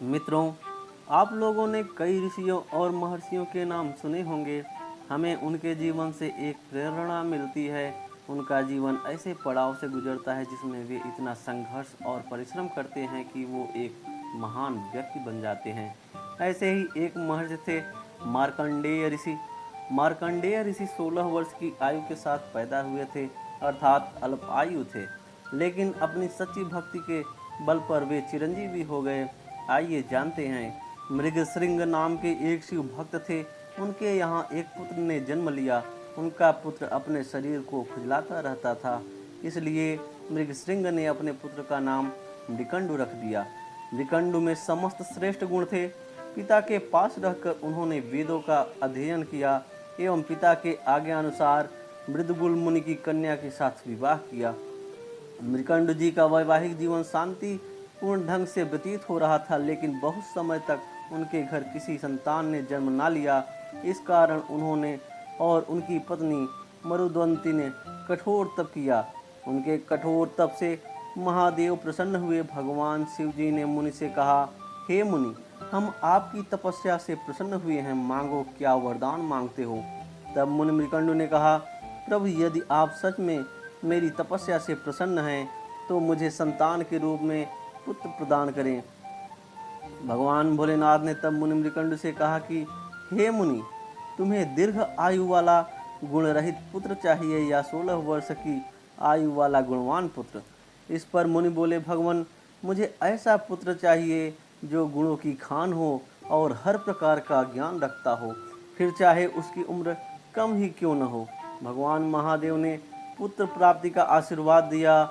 मित्रों, आप लोगों ने कई ऋषियों और महर्षियों के नाम सुने होंगे। हमें उनके जीवन से एक प्रेरणा मिलती है। उनका जीवन ऐसे पड़ाव से गुजरता है जिसमें वे इतना संघर्ष और परिश्रम करते हैं कि वो एक महान व्यक्ति बन जाते हैं। ऐसे ही एक महर्षि थे मार्कंडेय ऋषि। मार्कंडेय ऋषि 16 वर्ष की आयु के साथ पैदा हुए थे, अर्थात अल्प आयु थे, लेकिन अपनी सच्ची भक्ति के बल पर वे चिरंजीवी हो गए। आइए जानते हैं। मृगश्रृंग नाम के एक शिव भक्त थे। उनके यहाँ एक पुत्र ने जन्म लिया। उनका पुत्र अपने शरीर को खुजलाता रहता था, इसलिए मृगश्रृंग ने अपने पुत्र का नाम मृकंडु रख दिया। मृकंडु में समस्त श्रेष्ठ गुण थे। पिता के पास रहकर उन्होंने वेदों का अध्ययन किया एवं पिता के आज्ञा अनुसार मृदगुल मुनि की कन्या के साथ विवाह किया। मृकंडु जी का वैवाहिक जीवन शांति पूर्ण ढंग से व्यतीत हो रहा था, लेकिन बहुत समय तक उनके घर किसी संतान ने जन्म ना लिया। इस कारण उन्होंने और उनकी पत्नी मरुद्वंती ने कठोर तप किया। उनके कठोर तप से महादेव प्रसन्न हुए। भगवान शिव जी ने मुनि से कहा, हे मुनि, हम आपकी तपस्या से प्रसन्न हुए हैं, मांगो, क्या वरदान मांगते हो। तब मुनि मृकंडु ने कहा, प्रभु, यदि आप सच में मेरी तपस्या से प्रसन्न हैं तो मुझे संतान के रूप में पुत्र प्रदान करें। भगवान भोलेनाथ ने तब मुनि मृकंडु से कहा कि हे मुनि, तुम्हें दीर्घ आयु वाला गुण रहित पुत्र चाहिए या 16 वर्ष की आयु वाला गुणवान पुत्र। इस पर मुनि बोले, भगवान, मुझे ऐसा पुत्र चाहिए जो गुणों की खान हो और हर प्रकार का ज्ञान रखता हो, फिर चाहे उसकी उम्र कम ही क्यों न हो। भगवान महादेव ने पुत्र प्राप्ति का आशीर्वाद दिया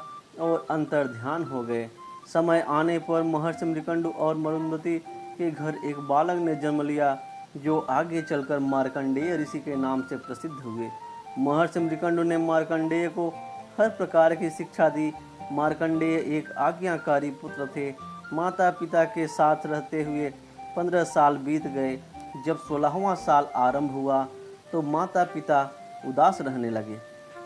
और अंतर ध्यान हो गए। समय आने पर महर्षि मृकंडु और मरुंधति के घर एक बालक ने जन्म लिया, जो आगे चलकर मार्कंडेय ऋषि के नाम से प्रसिद्ध हुए। महर्षि मृकंडु ने मार्कंडेय को हर प्रकार की शिक्षा दी। मार्कंडेय एक आज्ञाकारी पुत्र थे। माता पिता के साथ रहते हुए 15 साल बीत गए। जब 16वां साल आरंभ हुआ तो माता पिता उदास रहने लगे।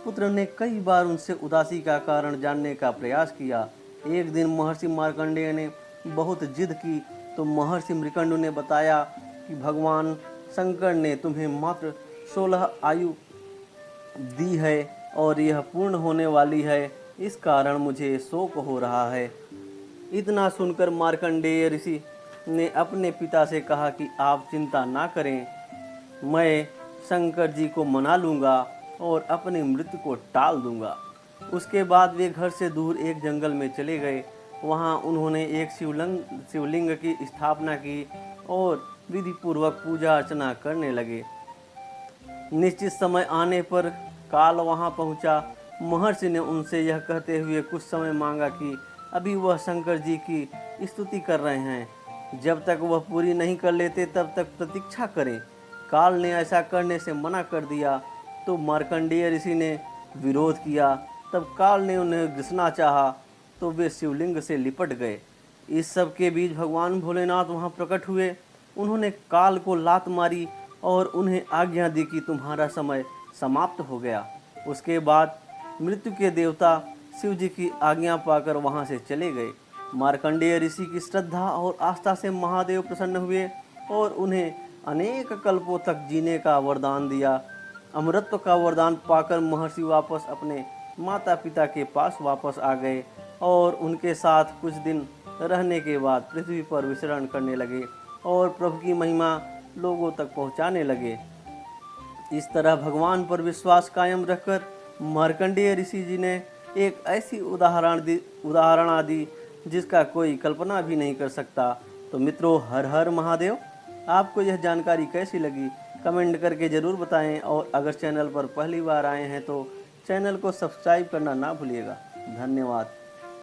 पुत्र ने कई बार उनसे उदासी का कारण जानने का प्रयास किया। एक दिन महर्षि मार्कंडेय ने बहुत जिद की तो महर्षि मृकंडु ने बताया कि भगवान शंकर ने तुम्हें मात्र 16 आयु दी है और यह पूर्ण होने वाली है, इस कारण मुझे शोक हो रहा है। इतना सुनकर मार्कंडेय ऋषि ने अपने पिता से कहा कि आप चिंता ना करें, मैं शंकर जी को मना लूँगा और अपनी मृत्यु को टाल दूंगा। उसके बाद वे घर से दूर एक जंगल में चले गए। वहां उन्होंने एक शिवलिंग की स्थापना की और विधि पूर्वक पूजा अर्चना करने लगे। निश्चित समय आने पर काल वहां पहुंचा। महर्षि ने उनसे यह कहते हुए कुछ समय मांगा कि अभी वह शंकर जी की स्तुति कर रहे हैं, जब तक वह पूरी नहीं कर लेते तब तक प्रतीक्षा करें। काल ने ऐसा करने से मना कर दिया तो मार्कंडेय ऋषि ने विरोध किया। तब काल ने उन्हें घिसना चाहा तो वे शिवलिंग से लिपट गए। इस सब के बीच भगवान भोलेनाथ वहां प्रकट हुए। उन्होंने काल को लात मारी और उन्हें आज्ञा दी कि तुम्हारा समय समाप्त हो गया। उसके बाद मृत्यु के देवता शिव जी की आज्ञा पाकर वहां से चले गए। मार्कंडेय ऋषि की श्रद्धा और आस्था से महादेव प्रसन्न हुए और उन्हें अनेक कल्पों तक जीने का वरदान दिया। अमरत्व का वरदान पाकर महर्षि वापस अपने माता पिता के पास वापस आ गए और उनके साथ कुछ दिन रहने के बाद पृथ्वी पर विचरण करने लगे और प्रभु की महिमा लोगों तक पहुंचाने लगे। इस तरह भगवान पर विश्वास कायम रखकर मार्कंडेय ऋषि जी ने एक ऐसी उदाहरण दी जिसका कोई कल्पना भी नहीं कर सकता। तो मित्रों, हर हर महादेव। आपको यह जानकारी कैसी लगी कमेंट करके ज़रूर बताएं और अगर चैनल पर पहली बार आए हैं तो चैनल को सब्सक्राइब करना ना भूलिएगा। धन्यवाद।